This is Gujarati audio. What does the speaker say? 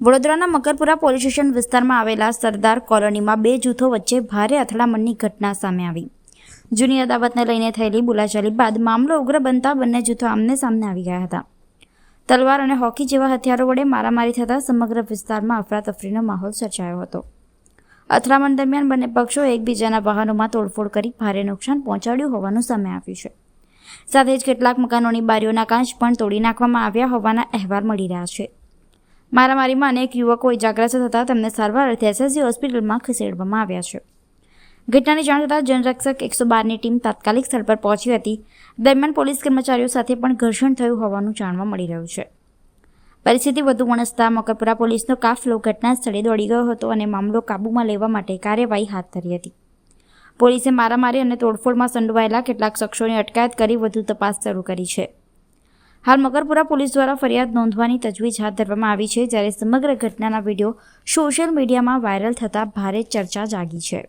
વડોદરાના મકરપુરા પોલીસ સ્ટેશન વિસ્તારમાં આવેલા સરદાર કોલોનીમાં બે જૂથો વચ્ચે ભારે અથડામણની ઘટના સામે આવી। જૂની અદાવતને લઈને થયેલી બોલાચાલી બાદ મામલો ઉગ્ર બનતા બંને જૂથો આમને સામને આવી ગયા હતા। તલવાર અને હોકી જેવા હથિયારો વડે મારામારી થતાં સમગ્ર વિસ્તારમાં અફરાતફરીનો માહોલ સર્જાયો હતો। અથડામણ દરમિયાન બંને પક્ષો એકબીજાના વાહનોમાં તોડફોડ કરી ભારે નુકસાન પહોંચાડ્યું હોવાનું સામે આવ્યું છે। સાથે જ કેટલાક મકાનોની બારીઓના કાચ પણ તોડી નાખવામાં આવ્યા હોવાના અહેવાલ મળી રહ્યા છે। મારામારીમાં અનેક યુવકો ઇજાગ્રસ્ત થતાં તેમને સારવાર અર્થે એસએસજી હોસ્પિટલમાં ખસેડવામાં આવ્યા છે। ઘટનાની જાણ થતાં જનરક્ષક 112ની ટીમ તાત્કાલિક સ્થળ પર પહોંચી હતી। દરમિયાન પોલીસ કર્મચારીઓ સાથે પણ ઘર્ષણ થયું હોવાનું જાણવા મળી રહ્યું છે। પરિસ્થિતિ વધુ વણસતા મકરપુરા પોલીસનો કાફલો ઘટના સ્થળે દોડી ગયો હતો અને મામલો કાબૂમાં લેવા માટે કાર્યવાહી હાથ ધરી હતી। પોલીસે મારામારી અને તોડફોડમાં સંડોવાયેલા કેટલાક શખ્સોની અટકાયત કરી વધુ તપાસ શરૂ કરી છે। હાલ મકરપુરા પોલીસ દ્વારા ફરિયાદ નોંધવાની તજવીજ હાથ ધરવામાં આવી છે, જ્યારે સમગ્ર ઘટનાના વિડીયો સોશિયલ મીડિયામાં વાયરલ થતાં ભારે ચર્ચા જાગી છે।